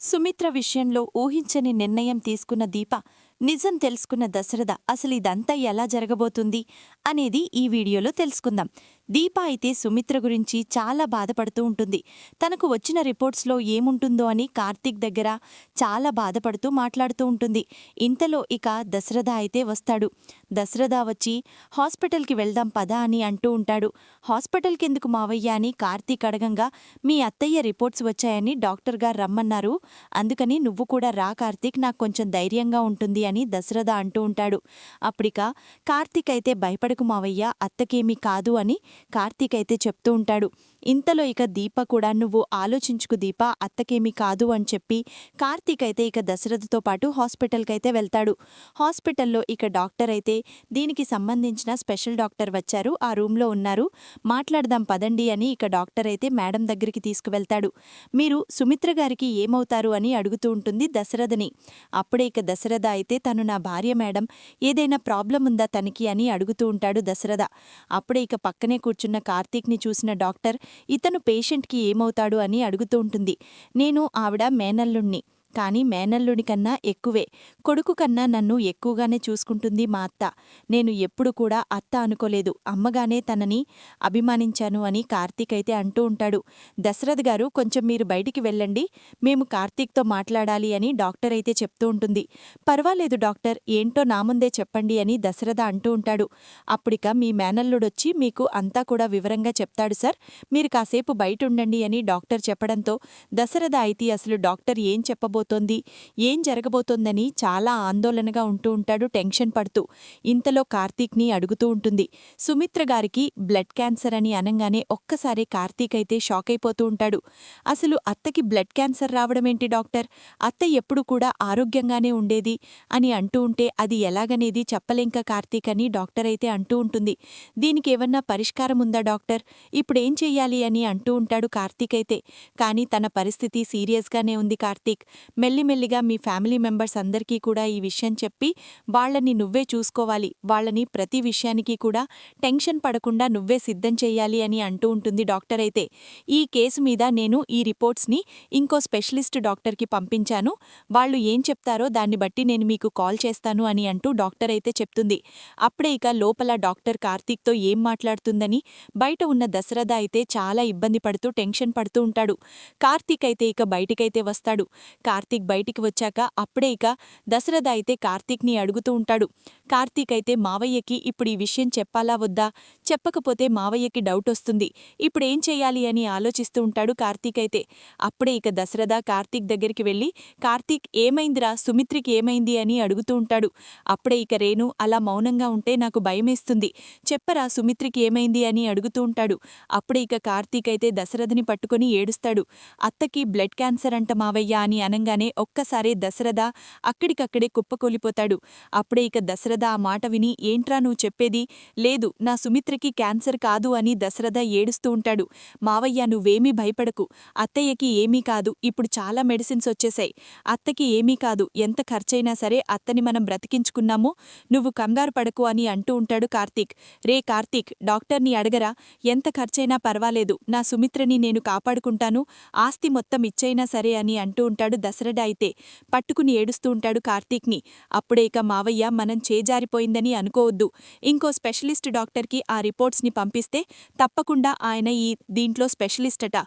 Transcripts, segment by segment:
సుమిత్ర విషయంలో ఊహించని నిర్ణయం తీసుకున్న దీప, నిజం తెలుసుకున్న దశరథ అసలు ఇదంతా ఎలా జరగబోతుంది అనేది ఈ వీడియోలో తెలుసుకుందాం. దీప అయితే సుమిత్ర గురించి చాలా బాధపడుతూ ఉంటుంది. తనకు వచ్చిన రిపోర్ట్స్లో ఏముంటుందో అని కార్తీక్ దగ్గర చాలా బాధపడుతూ మాట్లాడుతూ ఉంటుంది. ఇంతలో ఇక దశరథ అయితే వస్తాడు. దశరథ వచ్చి హాస్పిటల్కి వెళ్దాం పదా అని అంటూ ఉంటాడు. హాస్పిటల్కి ఎందుకు మావయ్య అని కార్తీక్ అడగంగా, మీ అత్తయ్య రిపోర్ట్స్ వచ్చాయని డాక్టర్ గారు రమ్మన్నారు, అందుకని నువ్వు కూడా రా కార్తీక్, నాకు కొంచెం ధైర్యంగా ఉంటుంది అని దశరథ అంటూ ఉంటాడు. అప్పుడిక కార్తీక్ అయితే భయపడకు మావయ్య, అత్తకేమీ కాదు అని కార్తీక్ అయితే చెప్తూ ఉంటాడు. ఇంతలో ఇక దీప కూడా నువ్వు ఆలోచించుకు దీప, అత్తకేమీ కాదు అని చెప్పి కార్తీక్ అయితే ఇక దశరథతో పాటు హాస్పిటల్కైతే వెళ్తాడు. హాస్పిటల్లో ఇక డాక్టర్ అయితే దీనికి సంబంధించిన స్పెషల్ డాక్టర్ వచ్చారు, ఆ రూమ్లో ఉన్నారు, మాట్లాడదాం పదండి అని ఇక డాక్టర్ అయితే మేడం దగ్గరికి తీసుకువెళ్తాడు. మీరు సుమిత్ర గారికి ఏమవుతారు అని అడుగుతూ ఉంటుంది దశరథని. అప్పుడే ఇక దశరథ అయితే తను నా భార్య మేడం, ఏదైనా ప్రాబ్లం ఉందా తనకి అని అడుగుతూ ఉంటాడు దశరథ. అప్పుడే ఇక పక్కనే కూర్చున్న కార్తీక్ని చూసిన డాక్టర్ ఇతను పేషెంట్కి ఏమవుతాడు అని అడుగుతూ ఉంటుంది. నేను ఆవిడ మేనల్లుణ్ణి, కానీ మేనల్లుడి కన్నా ఎక్కువే, కొడుకు కన్నా నన్ను ఎక్కువగానే చూసుకుంటుంది మా అత్త. నేను ఎప్పుడు కూడా అత్త అనుకోలేదు, అమ్మగానే తనని అభిమానించాను అని కార్తీక్ అయితే అంటూ ఉంటాడు. దశరథ్ గారు కొంచెం మీరు బయటికి వెళ్ళండి, మేము కార్తీక్తో మాట్లాడాలి అని డాక్టర్ అయితే చెప్తూ ఉంటుంది. పర్వాలేదు డాక్టర్, ఏంటో నా ముందే చెప్పండి అని దశరథ అంటూ ఉంటాడు. అప్పుడిక మీ మేనల్లుడొచ్చి మీకు అంతా కూడా వివరంగా చెప్తాడు సార్, మీరు కాసేపు బయట ఉండండి అని డాక్టర్ చెప్పడంతో దశరథ అయితే అసలు డాక్టర్ ఏం చెప్పబోతోంది, ఏం జరగబోతోందని చాలా ఆందోళనగా ఉంటూ ఉంటాడు, టెన్షన్ పడుతూ. ఇంతలో కార్తీక్ని అడుగుతూ ఉంటుంది. సుమిత్ర గారికి బ్లడ్ క్యాన్సర్ అని అనగానే ఒక్కసారి కార్తీక్ అయితే షాక్ అయిపోతూ ఉంటాడు. అసలు అత్తకి బ్లడ్ క్యాన్సర్ రావడమేంటి డాక్టర్, అత్త ఎప్పుడు కూడా ఆరోగ్యంగానే ఉండేది అని అంటూ ఉంటే అది ఎలాగనేది చెప్పలేంక కార్తీక్ అని డాక్టర్ అయితే అంటూ ఉంటుంది. దీనికేమన్నా పరిష్కారం ఉందా డాక్టర్, ఇప్పుడేం చెయ్యాలి అని అంటూ ఉంటాడు కార్తీక్ అయితే. కానీ తన పరిస్థితి సీరియస్గానే ఉంది కార్తీక్. మెల్లిమెల్లిగా మీ ఫ్యామిలీ మెంబర్స్ అందరికీ కూడా ఈ విషయం చెప్పి వాళ్ళని నువ్వే చూసుకోవాలి, వాళ్ళని ప్రతి విషయానికి కూడా టెన్షన్ పడకుండా నువ్వే సిద్ధం చెయ్యాలి అని అంటూ ఉంటుంది డాక్టర్ అయితే. ఈ కేసు మీద నేను ఈ రిపోర్ట్స్ని ఇంకో స్పెషలిస్ట్ డాక్టర్కి పంపించాను, వాళ్ళు ఏం చెప్తారో దాన్ని బట్టి నేను మీకు కాల్ చేస్తాను అని అంటూ డాక్టర్ అయితే చెప్తుంది. అప్పుడే ఇక లోపల డాక్టర్ కార్తీక్తో ఏం మాట్లాడుతుందని బయట ఉన్న దశరథ అయితే చాలా ఇబ్బంది పడుతూ టెన్షన్ పడుతూ ఉంటాడు. కార్తీక్ అయితే ఇక బయటికైతే వస్తాడు. కార్తీక్ బయటికి వచ్చాక అప్పుడే ఇక దశరథ అయితే కార్తీక్ని అడుగుతూ ఉంటాడు. కార్తీక్ అయితే మావయ్యకి ఇప్పుడు ఈ విషయం చెప్పాలా వద్దా, చెప్పకపోతే మావయ్యకి డౌట్ వస్తుంది, ఇప్పుడేం చెయ్యాలి అని ఆలోచిస్తూ ఉంటాడు కార్తీక్ అయితే. అప్పుడే ఇక దశరథ కార్తీక్ దగ్గరికి వెళ్ళి, కార్తీక్ ఏమైందిరా, సుమిత్రికి ఏమైంది అని అడుగుతూ ఉంటాడు. అప్పుడే ఇక రేణు అలా మౌనంగా ఉంటే నాకు భయమేస్తుంది, చెప్పరా సుమిత్రికి ఏమైంది అని అడుగుతూ ఉంటాడు. అప్పుడే ఇక కార్తీక్ అయితే దశరథని పట్టుకుని ఏడుస్తాడు. అత్తకి బ్లడ్ క్యాన్సర్ అంట మావయ్య అని అనగానే ఒక్కసారే దశరథ అక్కడికక్కడే కుప్పకూలిపోతాడు. అప్పుడే ఇక దశరథ ఆ మాట విని, ఏంట్రా నువ్వు చెప్పేది, లేదు నా సుమిత్రకి క్యాన్సర్ కాదు అని దశరథ ఏడుస్తూ ఉంటాడు. మావయ్య నువ్వేమీ భయపడకు, అత్తయ్యకి ఏమీ కాదు, ఇప్పుడు చాలా మెడిసిన్స్ వచ్చేశాయి, అత్తకి ఏమీ కాదు, ఎంత ఖర్చైనా సరే అత్తని మనం బ్రతికించుకున్నాము, నువ్వు కంగారు పడకు అని అంటూ ఉంటాడు కార్తీక్. రే కార్తీక్, డాక్టర్ని అడగరా, ఎంత ఖర్చైనా పర్వాలేదు, నా సుమిత్రని నేను కాపాడుకుంటాను, ఆస్తి మొత్తం ఇచ్చైనా సరే అని అంటూ ఉంటాడు దశరథ అయితే. పట్టుకుని ఏడుస్తూ ఉంటాడు కార్తీక్ని. అప్పుడే ఇక మావయ్య మనం చేజారిపోయిందని అనుకోవద్దు, ఇంకో స్పెషలిస్ట్ డాక్టర్కి ఆ రిపోర్ట్స్ని పంపిస్తే తప్పకుండా ఆయన ఈ దీంట్లో స్పెషలిస్ట్ అట,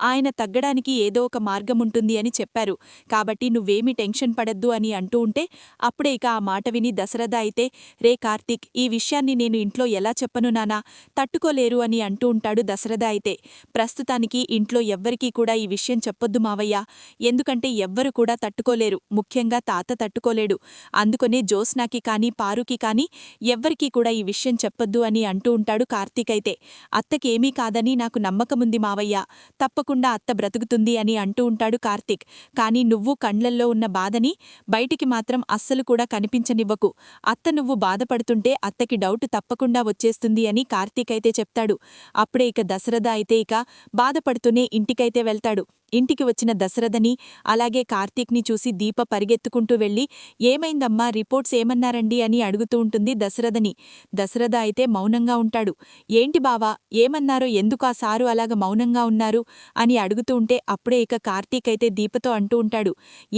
ఆయన తగ్గడానికి ఏదో ఒక మార్గం ఉంటుంది అని చెప్పారు, కాబట్టి నువ్వేమీ టెన్షన్ పడద్దు అని అంటూ ఉంటే అప్పుడే ఇక ఆ మాట విని దశరథ అయితే, రే కార్తీక్, ఈ విషయాన్ని నేను ఇంట్లో ఎలా చెప్పను నానా, తట్టుకోలేరు అని అంటూ ఉంటాడు దశరథ అయితే. ప్రస్తుతానికి ఇంట్లో ఎవ్వరికీ కూడా ఈ విషయం చెప్పొద్దు మావయ్య, ఎందుకంటే ఎవ్వరు కూడా తట్టుకోలేరు, ముఖ్యంగా తాత తట్టుకోలేడు, అందుకనే జ్యోత్స్నాకి కానీ పారుకి కానీ ఎవ్వరికీ కూడా ఈ విషయం చెప్పొద్దు అని అంటూ ఉంటాడు కార్తీక్ అయితే. అత్తకేమీ కాదని నాకు నమ్మకముంది మావయ్య, తప్పకుండా అత్త బ్రతుకుతుంది అని అంటూ ఉంటాడు కార్తీక్. కానీ నువ్వు కండ్లల్లో ఉన్న బాధని బయటికి మాత్రం అస్సలు కూడా కనిపించనివ్వకు, అత్త నువ్వు బాధపడుతుంటే అత్తకి డౌట్ తప్పకుండా వచ్చేస్తుంది అని కార్తీక్ అయితే చెప్తాడు. అప్పుడే ఇక దశరథ అయితే ఇక బాధపడుతూనే ఇంటికైతే వెళ్తాడు. ఇంటికి వచ్చిన దశరథని అలాగే కార్తీక్ని చూసి దీప పరిగెత్తుకుంటూ వెళ్లి ఏమైందమ్మా రిపోర్ట్స్ ఏమన్నారండి అని అడుగుతూ ఉంటుంది దశరథని. దశరథ అయితే మౌనంగా ఉంటాడు. ఏంటి బావా ఏమన్నారో ఎందుకా సారు అలాగ మౌనంగా ఉన్నారు అని అడుగుతూ ఉంటే అప్పుడే ఇక కార్తీక్ అయితే దీపతో అంటూ ఉంటాడు,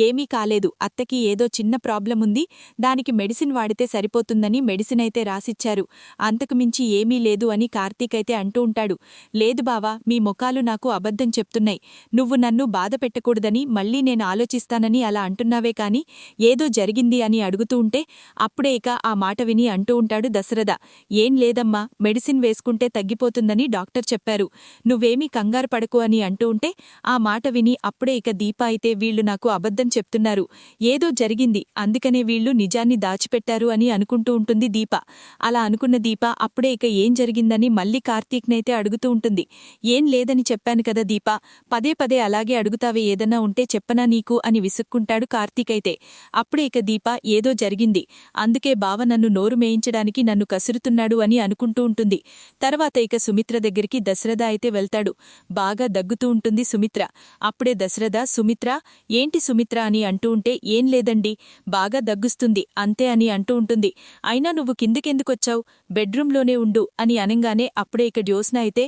ఏమీ కాలేదు, అత్తకి ఏదో చిన్న ప్రాబ్లం ఉంది, దానికి మెడిసిన్ వాడితే సరిపోతుందని మెడిసిన్ అయితే రాసిచ్చారు, అంతకుమించి ఏమీ లేదు అని కార్తీక్ అయితే అంటూ ఉంటాడు. లేదు బావా మీ ముఖాలు నాకు అబద్ధం చెప్తున్నాయి, నువ్వు నన్ను బాధ పెట్టకూడదని మళ్ళీ నేను ఆలోచిస్తానని అలా అంటున్నావే కాని ఏదో జరిగింది అని అడుగుతూ ఉంటే అప్పుడే ఇక ఆ మాట విని అంటూ ఉంటాడు దశరథ, ఏం లేదమ్మా మెడిసిన్ వేసుకుంటే తగ్గిపోతుందని డాక్టర్ చెప్పారు, నువ్వేమీ కంగారు పడకు అని అంటూ ఉంటే ఆ మాట విని అప్పుడే ఇక దీప అయితే వీళ్లు నాకు అబద్ధం చెప్తున్నారు, ఏదో జరిగింది అందుకనే వీళ్లు నిజాన్ని దాచిపెట్టారు అని అనుకుంటూ ఉంటుంది దీప. అలా అనుకున్న దీప అప్పుడే ఇక ఏం జరిగిందని మళ్ళీ కార్తీక్నైతే అడుగుతూ ఉంటుంది. ఏం లేదని చెప్పాను కదా దీప, పదే పదే అలాగే అడుగుతావే, ఏదన్నా ఉంటే చెప్పనా నీకు అని విసుక్కుంటాడు కార్తీక్ అయితే. అప్పుడే ఇక దీప ఏదో జరిగింది, అందుకే బావ నన్ను నోరు మేయించడానికి నన్ను కసురుతున్నాడు అని అనుకుంటూ ఉంటుంది. తర్వాత ఇక సుమిత్ర దగ్గరికి దశరథ అయితే వెళ్తాడు. బాగా దగ్గుతూ ఉంటుంది సుమిత్ర. అప్పుడే దశరథ సుమిత్ర ఏంటి సుమిత్ర అని అంటూ ఉంటే ఏం లేదండి బాగా దగ్గుస్తుంది అంతే అని అంటూ ఉంటుంది. అయినా నువ్వు కిందకెందుకొచ్చావు, బెడ్రూంలోనే ఉండు అని అనంగానే అప్పుడే ఇక జ్యోత్స్న అయితే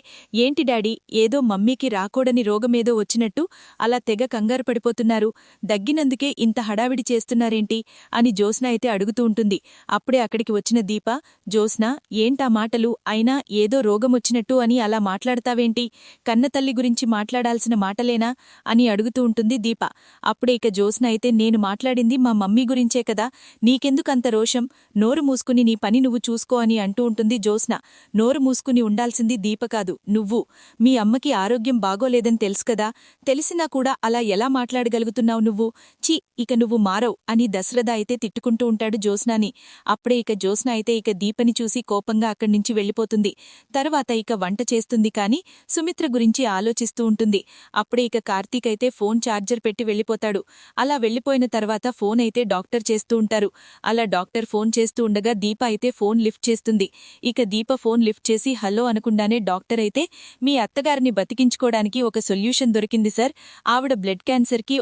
ఏంటి డాడీ ఏదో మమ్మీకి రాకూడని రోగమేదో వచ్చినట్టు అలా తెగ కంగారు పడిపోతున్నారు, దగ్గినందుకే ఇంత హడావిడి చేస్తున్నారేంటి అని జ్యోత్స్న అయితే అడుగుతూ ఉంటుంది. అప్పుడే అక్కడికి వచ్చిన దీప, జ్యోత్స్న ఏంటా మాటలు, అయినా ఏదో రోగమొచ్చినట్టు అని అలా మాట్లాడతావేంటి, కన్నతల్లి గురించి మాట్లాడాల్సిన మాటలేనా అని అడుగుతూ ఉంటుంది దీప. అప్పుడే ఇక జ్యోత్స్న అయితే నేను మాట్లాడింది మా మమ్మీ గురించే కదా, నీకెందుకంత రోషం, నోరు మూసుకుని నీ పని నువ్వు చూసుకో అని అంటూ ఉంటుంది జ్యోత్స్న. నోరు మూసుకుని ఉండాల్సింది దీప కాదు నువ్వు, మీ అమ్మకి ఆరోగ్యం బాగోలేదని తెలుసు కదా, తెలిసినా కూడా అలా ఎలా మాట్లాడగలుగుతున్నావు నువ్వు, ఛీ ఇక నువ్వు మారవ్ అని దశరథ అయితే తిట్టుకుంటూ ఉంటాడు జ్యోత్స్నాని. అప్పుడే ఇక జ్యోత్స్న అయితే ఇక దీపని చూసి కోపంగా అక్కడ్నుంచి వెళ్ళిపోతుంది. తర్వాత ఇక వంట చేస్తుంది కాని సుమిత్ర గురించి ఆలోచిస్తూ ఉంటుంది. అప్పుడే ఇక కార్తీక్ అయితే ఫోన్ ఛార్జర్ పెట్టి వెళ్ళిపోతాడు. అలా వెళ్ళిపోయిన తర్వాత ఫోన్ అయితే డాక్టర్ చేస్తూ ఉంటారు. అలా డాక్టర్ ఫోన్ చేస్తూ ఉండగా దీప అయితే ఫోన్ లిఫ్ట్ చేస్తుంది. ఇక దీప ఫోన్ లిఫ్ట్ చేసి హలో అనకుండానే డాక్టర్ అయితే మీ అత్తగారిని బతికించుకోవడానికి ఒక సొల్యూషన్ దొరికింది సార్, ఆవిడ బ్లడ్ క్యాన్సర్కి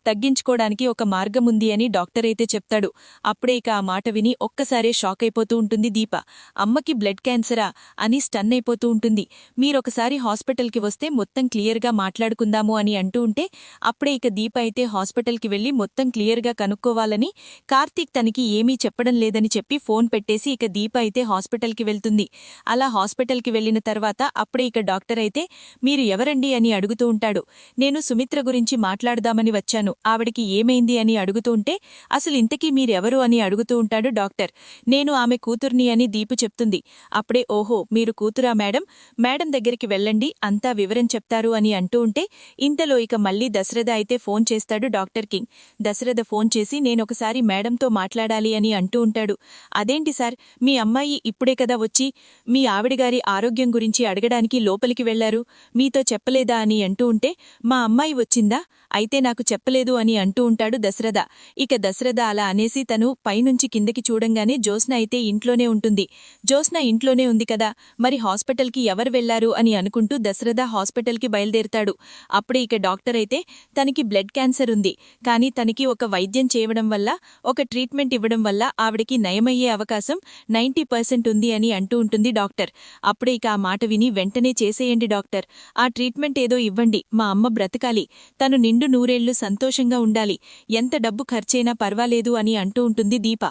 తగ్గించుకోవడానికి ఒక మార్గం ఉంది అని డాక్టర్ అయితే చెప్తాడు. అప్పుడే ఇక ఆ మాట విని ఒక్కసారే షాక్ అయిపోతూ ఉంటుంది దీప. అమ్మకి బ్లడ్ క్యాన్సరా అని స్టన్ అయిపోతూ ఉంటుంది. మీరొకసారి హాస్పిటల్కి వస్తే మొత్తం క్లియర్గా మాట్లాడుకుందాము అని అంటూ ఉంటే అప్పుడే ఇక దీప అయితే హాస్పిటల్కి వెళ్లి మొత్తం క్లియర్గా కనుక్కోవాలని కార్తీక్ తనకి ఏమీ చెప్పడం లేదని చెప్పి ఫోన్ పెట్టేసి ఇక దీప అయితే హాస్పిటల్కి వెళ్తుంది. అలా హాస్పిటల్కి వెళ్లిన తర్వాత అప్పుడే ఇక డాక్టర్ అయితే మీరు ఎవరండి అని అడుగుతూ ఉంటాడు. నేను సుమిత్ర గురించి మాట్లాడదామని వచ్చాను, ఆవిడికి ఏమైంది అని అడుగుతూ ఉంటే అసలు ఇంతకీ మీరెవరు అని అడుగుతూ ఉంటాడు డాక్టర్. నేను ఆమె కూతుర్ని అని దీపు చెప్తుంది. అప్పుడే ఓహో మీరు కూతురా మేడం, మేడం దగ్గరికి వెళ్ళండి అంతా వివరం చెప్తారు అని అంటూ ఉంటే ఇంతలో ఇక మళ్ళీ దశరథ అయితే ఫోన్ చేస్తాడు డాక్టర్ కింగ్. దశరథ ఫోన్ చేసి నేనొకసారి మేడంతో మాట్లాడాలి అని అంటూ ఉంటాడు. అదేంటి సార్ మీ అమ్మాయి ఇప్పుడే కదా వచ్చి మీ ఆవిడగారి ఆరోగ్యం గురించి అడగడానికి లోపలికి వెళ్లారు, మీతో చెప్పలేదా అని అంటూ ఉంటే మా అమ్మాయి వచ్చిందా, అయితే నాకు చెప్పలేదు అని అంటూ ఉంటాడు దశరథ. ఇక దశరథ అలా అనేసి తను పైనుంచి కిందకి చూడంగానే జ్యోత్స్న అయితే ఇంట్లోనే ఉంటుంది. జ్యోత్స్న ఇంట్లోనే ఉంది కదా, మరి హాస్పిటల్కి ఎవరు వెళ్లారు అని అనుకుంటూ దశరథ హాస్పిటల్కి బయలుదేరతాడు. అప్పుడే ఇక డాక్టర్ అయితే తనకి బ్లడ్ క్యాన్సర్ ఉంది, కానీ తనకి ఒక వైద్యం చేయడం వల్ల ఒక ట్రీట్మెంట్ ఇవ్వడం వల్ల ఆవిడకి నయమయ్యే అవకాశం 90% ఉంది అని అంటూ ఉంటుంది డాక్టర్. అప్పుడే ఇక ఆ మాట విని వెంటనే చేసేయండి డాక్టర్, ఆ ట్రీట్మెంట్ ఏదో ఇవ్వండి, మా అమ్మ బ్రతకాలి, తను నిండు నూరేళ్లు సంతోషంగా ఉండాలి, ఎంత డబ్బు ఖర్చైనా పర్వాలేదు అని అంటూ ఉంటుంది దీప.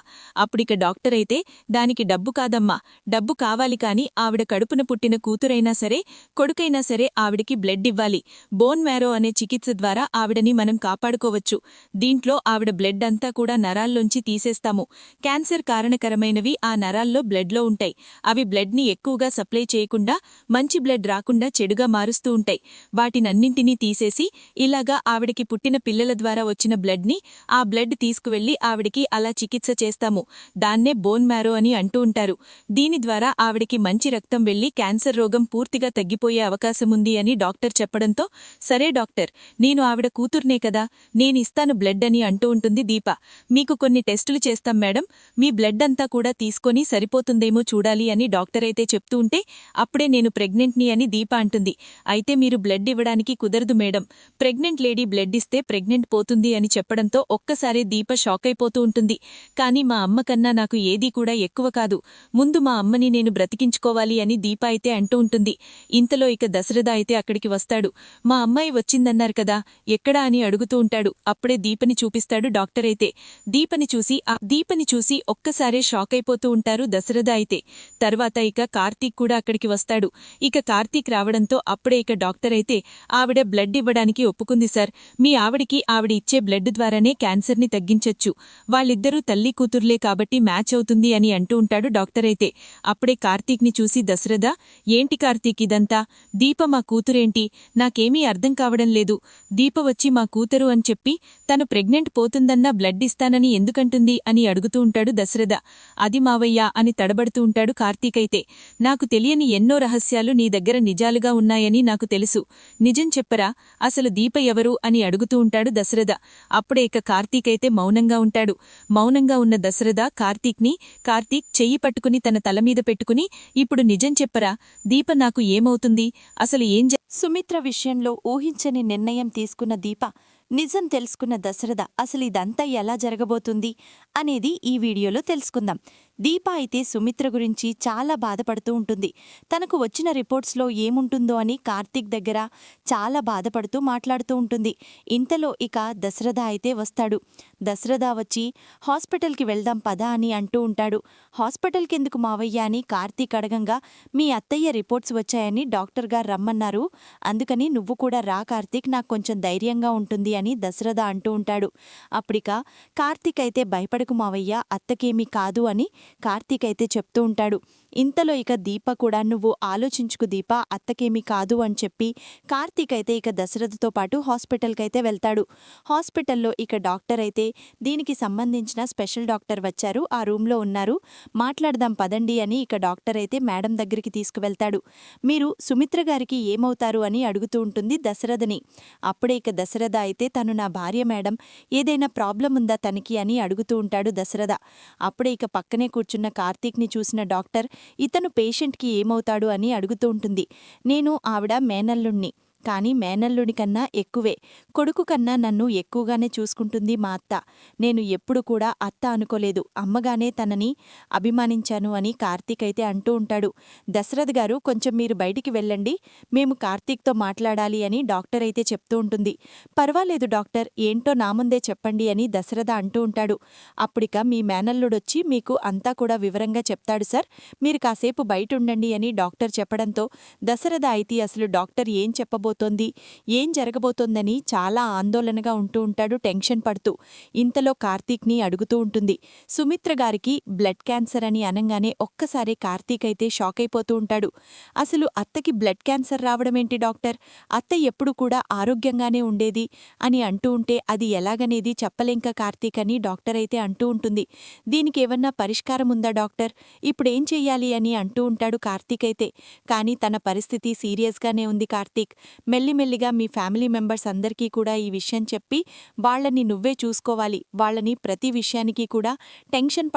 అప్పుడిక డాక్టర్ అయితే దానికి డబ్బు కాదమ్మా, డబ్బు కావాలి కాని ఆవిడ కడుపున పుట్టిన కూతురైనా సరే కొడుకైనా సరే ఆవిడికి బ్లడ్ ఇవ్వాలి, బోన్ మ్యారో అనే చికిత్స ద్వారా ఆవిడని మనం కాపాడుకోవచ్చు, దీంట్లో ఆవిడ బ్లడ్ అంతా కూడా నరాల్లోంచి తీసేస్తాము, క్యాన్సర్ కారణకరమైనవి ఆ నరాల్లో బ్లడ్లో ఉంటాయి, అవి బ్లడ్ని ఎక్కువగా సప్లై చేయకుండా మంచి బ్లడ్ రాకుండా చెడుగా మారుస్తూ ఉంటాయి, వాటినన్నింటినీ తీసేసి ఇలాగా ఆవిడికి పుట్టిన పిల్లల ద్వారా వచ్చిన బ్లడ్ని ఆ బ్లడ్ తీసుకువెళ్లి ఆవిడికి అలా చికిత్స చేస్తాము. దాన్నే బోన్ మ్యారో అని అంటూ ఉంటారు. దీని ద్వారా ఆవిడికి మంచి రక్తం వెళ్లి క్యాన్సర్ రోగం పూర్తిగా తగ్గిపోయే అవకాశముంది అని డాక్టర్ చెప్పడంతో, సరే డాక్టర్, నేను ఆవిడ కూతుర్నే కదా, నేనిస్తాను బ్లడ్ అని అంటూ ఉంటుంది దీప. మీకు కొన్ని టెస్టులు చేస్తాం మేడం, మీ బ్లడ్ అంతా కూడా తీసుకొని సరిపోతుందేమో చూడాలి అని డాక్టర్ అయితే చెప్తూ ఉంటే, అప్పుడే నేను ప్రెగ్నెంట్ని అని దీప అంటుంది. అయితే మీరు బ్లడ్ ఇవ్వడానికి కుదరదు మేడం, ప్రెగ్నెంట్ లేడీ బ్లడ్ ఇస్తే ప్రెగ్నెంట్ పోతుంది అని చెప్పడంతో ఒక్కసారే దీప షాక్ అయిపోతూ ఉంటుంది. కానీ మా అమ్మ కన్నా నాకు ఏదీ కూడా ఎక్కువ కాదు, ముందు మా అమ్మని నేను బ్రతికించుకోవాలి అని దీప అయితే అంటూ ఉంటుంది. ఇంతలో ఇక దశరథ అయితే అక్కడికి వస్తాడు. మా అమ్మాయి వచ్చిందన్నారు కదా, ఎక్కడా అని అడుగుతూ ఉంటాడు. అప్పుడే దీపని చూపిస్తాడు డాక్టర్ అయితే. దీపని చూసి ఒక్కసారే షాక్ అయిపోతూ ఉంటారు దశరథ అయితే. తర్వాత ఇక కార్తీక్ కూడా అక్కడికి వస్తాడు. ఇక కార్తీక్ రావడంతో అప్పుడే ఇక డాక్టర్ అయితే, ఆవిడ బ్లడ్ ఇవ్వడానికి ఒప్పుకుంది సార్, మీ ఆవిడికి ఆవిడ ఇచ్చే బ్లడ్ ద్వారానే క్యాన్సర్ని తగ్గించొచ్చు, వాళ్ళిద్దరూ తల్లి కూతుర్లే కాబట్టి మ్యాచ్ అవుతుంది అని అంటూ ఉంటాడు డాక్టర్ అయితే. అప్పుడే కార్తీక్ని చూసి దశరథ, ఏంటి కార్తీక్ ఇదంతా, దీప మా కూతురేంటి, నాకేమీ అర్థం కావడం లేదు, దీప వచ్చి మా కూతురు అని చెప్పి తను ప్రెగ్నెంట్ పోతుందన్నా బ్లడ్ ఇస్తానని ఎందుకంటుంది అని అడుగుతూ ఉంటాడు దశరథ. అది మావయ్య అని తడబడుతూ ఉంటాడు కార్తీక్ అయితే. నాకు తెలియని ఎన్నో రహస్యాలు నీ దగ్గర నిజాలుగా ఉన్నాయని నాకు తెలుసు, నిజం చెప్పరా, అసలు దీప ఎవరు అని అడుగుతూ ఉంటాడు దశరథ. అప్పుడే ఇక కార్తీక్ అయితే మౌనంగా ఉంటాడు. మౌనంగా ఉన్న దశరథ కార్తీక్ చెయ్యి పట్టుకుని తన తలమీద పెట్టుకుని, ఇప్పుడు నిజం చెప్పరా, దీప నాకు ఏమవుతుంది, అసలు సుమిత్ర విషయంలో ఊహించని నిర్ణయం తీసుకున్న దీప, నిజం తెలుసుకున్న దశరథ అసలు ఇదంతా ఎలా జరగబోతుంది అనేది ఈ వీడియోలో తెలుసుకుందాం. దీప అయితే సుమిత్ర గురించి చాలా బాధపడుతూ ఉంటుంది. తనకు వచ్చిన రిపోర్ట్స్లో ఏముంటుందో అని కార్తీక్ దగ్గర చాలా బాధపడుతూ మాట్లాడుతూ ఉంటుంది. ఇంతలో ఇక దశరథ అయితే వస్తాడు. దశరథ వచ్చి హాస్పిటల్కి వెళ్దాం పదా అని అంటూ ఉంటాడు. హాస్పిటల్కి ఎందుకు మావయ్య అని కార్తీక్ అడగంగా, మీ అత్తయ్య రిపోర్ట్స్ వచ్చాయని డాక్టర్ గారు రమ్మన్నారు, అందుకని నువ్వు కూడా రా కార్తీక్, నాకు కొంచెం ధైర్యంగా ఉంటుంది అని దశరథ అంటూ ఉంటాడు. అప్పుడిక కార్తీక్ అయితే భయపడకు మావయ్య, అత్తకేమీ కాదు అని కార్తీక్ అయితే చెప్తూ ఉంటాడు. ఇంతలో ఇక దీప కూడా, నువ్వు ఆలోచించుకు దీప, అత్తకేమీ కాదు అని చెప్పి కార్తీక్ అయితే ఇక దశరథతో పాటు హాస్పిటల్కైతే వెళ్తాడు. హాస్పిటల్లో ఇక డాక్టర్ అయితే, దీనికి సంబంధించిన స్పెషల్ డాక్టర్ వచ్చారు, ఆ రూమ్లో ఉన్నారు, మాట్లాడదాం పదండి అని ఇక డాక్టర్ అయితే మేడం దగ్గరికి తీసుకువెళ్తాడు. మీరు సుమిత్ర గారికి ఏమవుతారు అని అడుగుతూ ఉంటుంది దశరథని. అప్పుడే ఇక దశరథ అయితే, తను నా భార్య మేడం, ఏదైనా ప్రాబ్లం ఉందా తనకి అని అడుగుతూ ఉంటాడు దశరథ. అప్పుడే ఇక పక్కనే కూర్చున్న కార్తీక్ని చూసిన డాక్టర్, ఇతను పేషెంట్కి ఏమవుతాడు అని అడుగుతూ ఉంటుంది. నేను ఆవిడ మేనల్లుణ్ణి, కానీ మేనల్లుడి కన్నా ఎక్కువే, కొడుకు కన్నా నన్ను ఎక్కువగానే చూసుకుంటుంది మా అత్త, నేను ఎప్పుడు కూడా అత్త అనుకోలేదు, అమ్మగానే తనని అభిమానించాను అని కార్తీక్ అయితే అంటూ ఉంటాడు. దశరథ్ గారు, కొంచెం మీరు బయటికి వెళ్ళండి, మేము కార్తీక్తో మాట్లాడాలి అని డాక్టర్ అయితే చెప్తూ ఉంటుంది. పర్వాలేదు డాక్టర్, ఏంటో నా ముందే చెప్పండి అని దశరథ అంటూ ఉంటాడు. అప్పుడిక మీ మేనల్లుడొచ్చి మీకు అంతా కూడా వివరంగా చెప్తాడు సార్, మీరు కాసేపు బయట ఉండండి అని డాక్టర్ చెప్పడంతో దశరథ అయితే అసలు డాక్టర్ ఏం ఏం జరగబోతోందని చాలా ఆందోళనగా ఉంటూ ఉంటాడు, టెన్షన్ పడుతూ. ఇంతలో కార్తీక్ని అడుగుతూ ఉంటుంది. సుమిత్ర గారికి బ్లడ్ క్యాన్సర్ అని అనగానే ఒక్కసారి కార్తీక్ అయితే షాక్ అయిపోతూ ఉంటాడు. అసలు అత్తకి బ్లడ్ క్యాన్సర్ రావడమేంటి డాక్టర్, అత్త ఎప్పుడు కూడా ఆరోగ్యంగానే ఉండేది అని అంటూ ఉంటే అది ఎలాగనేది చెప్పలేంక కార్తీక్ అని డాక్టర్ అయితే అంటూ ఉంటుంది. దీనికేమన్నా పరిష్కారం ఉందా డాక్టర్, ఇప్పుడేం చెయ్యాలి అని అంటూ ఉంటాడు కార్తీక్ అయితే. కానీ తన పరిస్థితి సీరియస్గానే ఉంది కార్తీక్, మెల్లిమెల్లిగా మీ ఫ్యామిలీ మెంబర్స్ అందరికీ కూడా ఈ విషయం చెప్పి వాళ్ళని నువ్వే చూసుకోవాలి, వాళ్ళని ప్రతి విషయానికి కూడా టెన్షన్